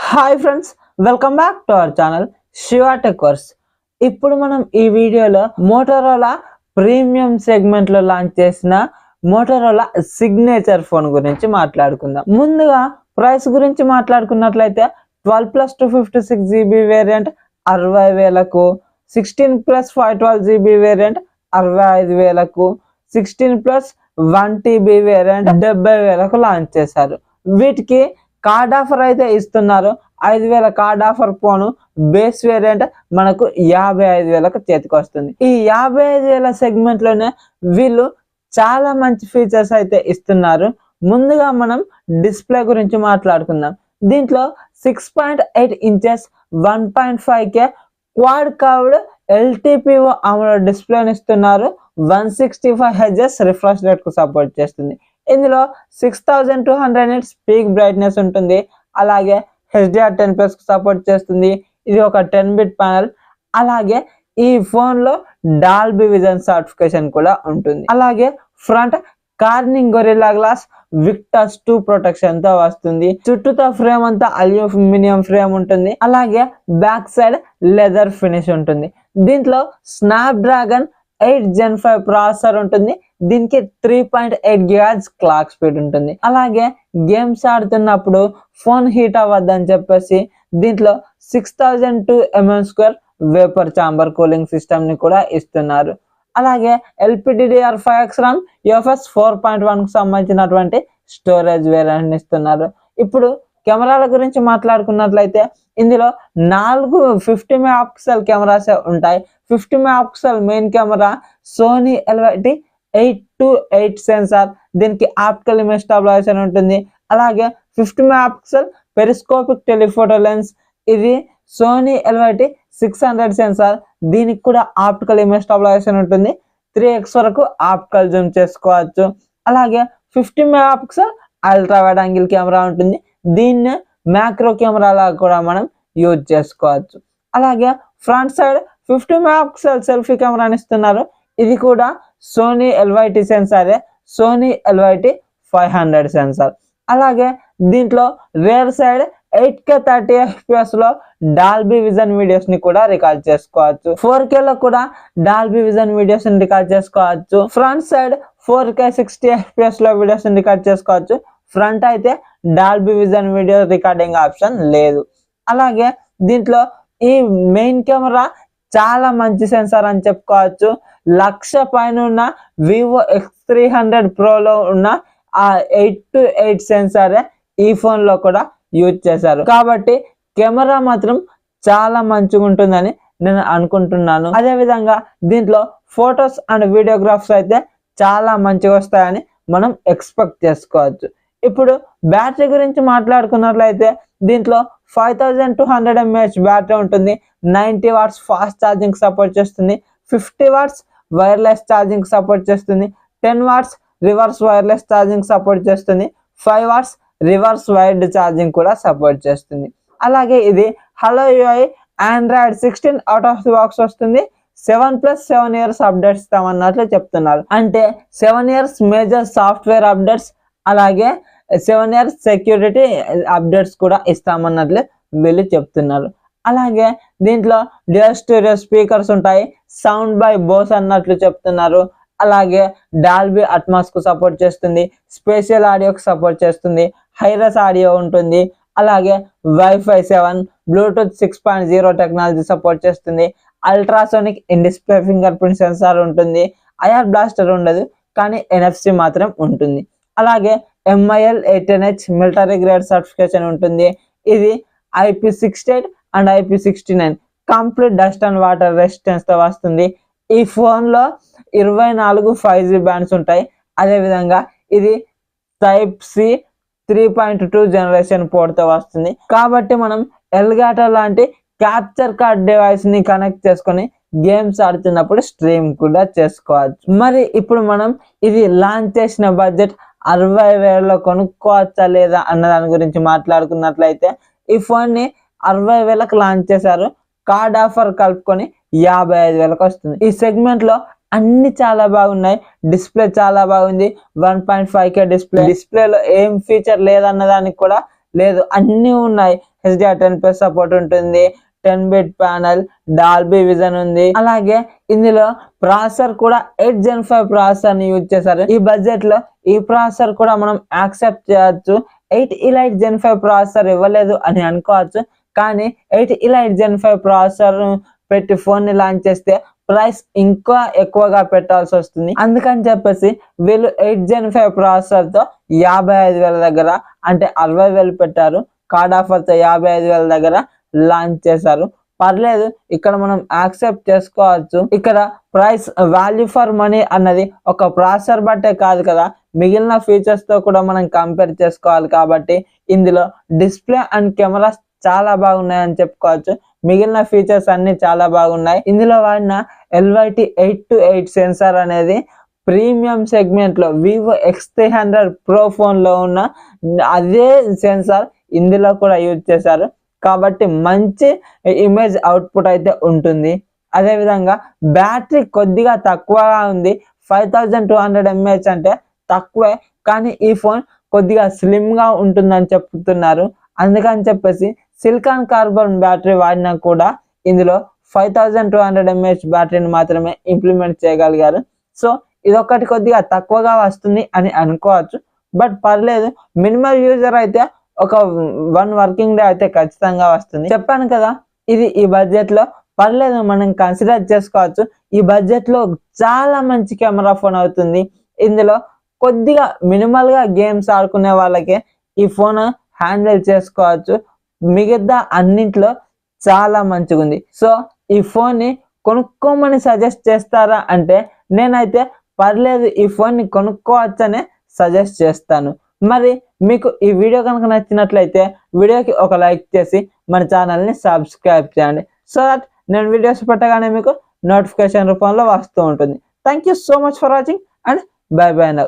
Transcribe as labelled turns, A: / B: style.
A: Hi friends, welcome back to our channel Shiva tech verse. ఇప్పుడు మనం ఈ వీడియోలో మోటరోలా ప్రీమియం సెగ్మెంట్ లో లాంచ్ చేసిన మోటరోలా సిగ్నేచర్ ఫోన్ గురించి మాట్లాడుకుందాం. ముందుగా ప్రైస్ గురించి మాట్లాడుకున్నట్లయితే 12+256GB వేరియంట్ 60,000కు, 16+512GB వేరియంట్ 65,000కు, 16+1TB వేరియంట్ 70,000కు లాంచ్ చేశారు. వీటికి కార్డ్ ఆఫర్ అయితే ఇస్తున్నారు. 5,000 card offer phone base variant మనకు 55,000కు చేతికి వస్తుంది. ఈ 55,000 సెగ్మెంట్ లోనే వీళ్ళు చాలా మంచి ఫీచర్స్ అయితే ఇస్తున్నారు. ముందుగా మనం డిస్ప్లే గురించి మాట్లాడుకుందాం. దీంట్లో 6.8 inches 1.5K quad curved LTPO AMOLED డిస్ప్లేని ఇస్తున్నారు. 165Hz రిఫ్రెష్ రేట్ కు సపోర్ట్ చేస్తుంది. ఇందులో 6200 nits పీక్ బ్రైట్నెస్ ఉంటుంది. అలాగే HDR10+ కు సపోర్ట్ చేస్తుంది. ఇది ఒక 10-bit ప్యానల్. అలాగే ఈ ఫోన్ లో డాల్బీ విజన్ సర్టిఫికేషన్ కూడా ఉంటుంది. అలాగే front Corning Gorilla Glass Victus 2 protection తో వస్తుంది. చుట్టూతో ఫ్రేమ్ అంతా అల్యూమినియం ఫ్రేమ్ ఉంటుంది. అలాగే బ్యాక్ సైడ్ లెదర్ ఫినిష్ ఉంటుంది. దీంట్లో స్నాప్డ్రాగన్ 8 Gen 5 ప్రాసెసర్ ఉంటుంది. దీనికి 3.8 GHz క్లాక్ స్పీడ్ ఉంటుంది. అలాగే గేమ్స్ ఆడుతున్నప్పుడు ఫోన్ హీట్ అవ్వద్దని చెప్పేసి దీంట్లో 6002 mm² vapour chamber cooling system ని కూడా ఇస్తున్నారు. అలాగే LPDDR5X RAM UFS 4.1 కు సంబంధించినటువంటి స్టోరేజ్ వేరియంట్ ఇస్తున్నారు. ఇప్పుడు కెమెరాల గురించి మాట్లాడుకున్నట్లయితే ఇందులో 4 50 మెగాపిక్సెల్ కెమెరాస్ ఉంటాయి. 50 megapixel main camera Sony LYT 8-8 sensor. దీనికి ఆప్టికల్ ఇమేజ్ స్టెబిలైజేషన్ ఉంటుంది. అలాగే 50 మెగాపిక్సెల్ పెరిస్కోపిక్ టెలిఫోటో లెన్స్. ఇది సోనీ LYT 600 సెన్సార్. దీనికి కూడా ఆప్టికల్ ఇమేజ్ స్టెబిలైజేషన్ ఉంటుంది. 3x వరకు ఆప్టికల్ జూమ్ చేసుకోవచ్చు. అలాగే 50 megapixel ultra wide angle camera ఉంటుంది. దీన్ని మ్యాక్రో కెమెరాలా కూడా మనం యూజ్ చేసుకోవచ్చు. అలాగే ఫ్రంట్ సైడ్ 50 మెగాపిక్సెల్ సెల్ఫీ కెమెరాని ఇస్తున్నారు. ఇది కూడా సోనీ LYT సెన్సారే, సోనీ LYT 500 సెన్సార్. అలాగే దీంట్లో రేర్ సైడ్ 8K 30fps లో డాల్బీ విజన్ వీడియోస్ ని కూడా రికార్డ్ చేసుకోవచ్చు. 4K లో కూడా డాల్బీ విజన్ వీడియోస్ ని రికార్డ్ చేసుకోవచ్చు. ఫ్రంట్ సైడ్ 4K 60fps లో వీడియోస్ ని రికార్డ్ చేసుకోవచ్చు. ఫ్రంట్ అయితే Dolby vision video recording option లేదు. అలాగే దీంట్లో ఈ మెయిన్ కెమెరా చాలా మంచి సెన్సార్ అని చెప్పుకోవచ్చు. 1,00,000 పైన ఉన్న వివో X300 Proలో ఉన్న ఆ 8-8 సెన్సారే ఈ ఫోన్ లో కూడా యూజ్ చేశారు. కాబట్టి కెమెరా మాత్రం చాలా మంచిగా ఉంటుందని నేను అనుకుంటున్నాను. అదే విధంగా దీంట్లో ఫొటోస్ అండ్ వీడియోగ్రాఫ్స్ అయితే చాలా మంచిగా వస్తాయని మనం ఎక్స్పెక్ట్ చేసుకోవచ్చు. ఇప్పుడు బ్యాటరీ గురించి మాట్లాడుకున్నట్లయితే దీంట్లో 5200 mAh బ్యాటరీ ఉంటుంది. 90 watts ఫాస్ట్ ఛార్జింగ్ సపోర్ట్ చేస్తుంది. 50 watts వైర్లెస్ ఛార్జింగ్ సపోర్ట్ చేస్తుంది. 10 watts reverse wireless charging support చేస్తుంది. 5 watts రివర్స్ వైర్డ్ ఛార్జింగ్ కూడా సపోర్ట్ చేస్తుంది. అలాగే ఇది hello UI Android 16 out of the box వస్తుంది. 7+7 years అప్డేట్స్ ఇస్తామన్నట్లు చెప్తున్నారు. అంటే 7 years మేజర్ సాఫ్ట్వేర్ అప్డేట్స్, అలాగే 7 years సెక్యూరిటీ అప్డేట్స్ కూడా ఇస్తామన్నట్లు వీళ్ళు చెప్తున్నారు. అలాగే దీంట్లో డ్యూయల్ స్టీరియో స్పీకర్స్ ఉంటాయి. సౌండ్ బై బోస్ అన్నట్లు చెప్తున్నారు. అలాగే డాల్బీ అట్మాస్ కు సపోర్ట్ చేస్తుంది. స్పేషియల్ ఆడియోకి సపోర్ట్ చేస్తుంది. హైరస్ ఆడియో ఉంటుంది. అలాగే Wi-Fi 7, Bluetooth 6.0 టెక్నాలజీ సపోర్ట్ చేస్తుంది. Ultrasonic in display finger print censor ఉంటుంది. ఐఆర్ బ్లాస్టర్ ఉండదు, కానీ NFC మాత్రం ఉంటుంది. అలాగే MIL 18H military grade certification ఉంటుంది. ఇది IP68 and IP69 complete dust and water resistance తో వస్తుంది. ఈ ఫోన్ లో 24 5G బ్యాండ్స్ ఉంటాయి. అదే విధంగా ఇది Type-C 3.2 జనరేషన్ పోర్ట్ తో వస్తుంది. కాబట్టి మనం ఎల్గాటో లాంటి క్యాప్చర్ కార్డ్ డివైస్ ని కనెక్ట్ చేసుకొని గేమ్స్ ఆడుతున్నప్పుడు స్ట్రీమ్ కూడా చేసుకోవచ్చు. మరి ఇప్పుడు మనం ఇది లాంచ్ చేసిన బడ్జెట్ 60,000లో కొనుక్కోవచ్చా లేదా అన్న దాని గురించి మాట్లాడుకున్నట్లయితే ఈ ఫోన్ ని 60,000కు లాంచ్ చేశారు. కార్డ్ ఆఫర్ కలుపుకొని 55,000కు వస్తుంది. ఈ సెగ్మెంట్ లో అన్ని చాలా బాగున్నాయి. డిస్ప్లే చాలా బాగుంది. 1.5K డిస్ప్లేలో ఏం ఫీచర్ లేదన్న దానికి కూడా లేదు, అన్నీ ఉన్నాయి. HDR10+ సపోర్ట్ ఉంటుంది, 10-bit ప్యానల్, డాల్బీ విజన్ ఉంది. అలాగే ఇందులో ప్రాసెసర్ కూడా 8 Gen 5 ప్రాసెసర్ ని యూజ్ చేశారు. ఈ బడ్జెట్ లో ఈ ప్రాసెసర్ కూడా మనం యాక్సెప్ట్ చేయొచ్చు. 8 Elite Gen 5 ప్రాసెసర్ ఇవ్వలేదు అని అనుకోవచ్చు, కానీ 8 Elite Gen 5 ప్రాసెసర్ పెట్టి ఫోన్ ని లాంచ్ చేస్తే ప్రైస్ ఇంకా ఎక్కువగా పెట్టాల్సి వస్తుంది. అందుకని చెప్పేసి వీళ్ళు 8 Gen 5 ప్రాసెసర్ తో 55,000 దగ్గర అంటే 60,000 పెట్టారు. కార్డ్ ఆఫర్ తో 55,000 దగ్గర లాంచ్ చేశారు. పర్లేదు, ఇక్కడ మనం యాక్సెప్ట్ చేసుకోవచ్చు. ఇక్కడ ప్రైస్ వాల్యూ ఫర్ మనీ అన్నది ఒక ప్రాసెసర్ బట్టే కాదు కదా, మిగిలిన ఫీచర్స్ తో కూడా మనం కంపేర్ చేసుకోవాలి. కాబట్టి ఇందులో డిస్ప్లే అండ్ కెమెరాస్ చాలా బాగున్నాయని చెప్పుకోవచ్చు. మిగిలిన ఫీచర్స్ అన్ని చాలా బాగున్నాయి. ఇందులో వాడిన LYT 828 సెన్సార్ అనేది ప్రీమియం సెగ్మెంట్ లో వివో X300 Pro ఫోన్ లో ఉన్న అదే సెన్సార్ ఇందులో కూడా యూజ్ చేశారు. కాబట్టి మంచి ఇమేజ్ అవుట్పుట్ అయితే ఉంటుంది. అదే విధంగా బ్యాటరీ కొద్దిగా తక్కువగా ఉంది. 5200 mAh అంటే తక్కువే, కానీ ఈ ఫోన్ కొద్దిగా స్లిమ్ గా ఉంటుందని చెప్తున్నారు. అందుకని చెప్పేసి సిలికాన్ కార్బన్ బ్యాటరీ వాడినా కూడా ఇందులో 5200 mAh బ్యాటరీని మాత్రమే ఇంప్లిమెంట్ చేయగలిగారు. సో ఇదొక్కటి కొద్దిగా తక్కువగా వస్తుంది అని అనుకోవచ్చు. బట్ పర్లేదు, మినిమల్ యూజర్ అయితే ఒక 1 వర్కింగ్ డే అయితే ఖచ్చితంగా వస్తుంది. చెప్పాను కదా, ఇది ఈ బడ్జెట్ లో పర్లేదు, మనం కన్సిడర్ చేసుకోవచ్చు. ఈ బడ్జెట్ లో చాలా మంచి కెమెరా ఫోన్ అవుతుంది. ఇందులో కొద్దిగా మినిమల్ గా గేమ్స్ ఆడుకునే వాళ్ళకే ఈ ఫోన్ హ్యాండిల్ చేసుకోవచ్చు. మిగతా అన్నింటిలో చాలా మంచిగా ఉంది. సో ఈ ఫోన్ ని కొనుక్కోమని సజెస్ట్ చేస్తారా అంటే నేనైతే పర్లేదు, ఈ ఫోన్ ని కొనుక్కోవచ్చనే సజెస్ట్ చేస్తాను. మరి మీకు ఈ వీడియో కనుక నచ్చినట్లయితే వీడియోకి ఒక లైక్ చేసి మన ఛానల్ని సబ్స్క్రైబ్ చేయండి. సో దట్ నేను వీడియోస్ పెట్టగానే మీకు నోటిఫికేషన్ రూపంలో వస్తూ ఉంటుంది. Thank you so much for watching and by by now.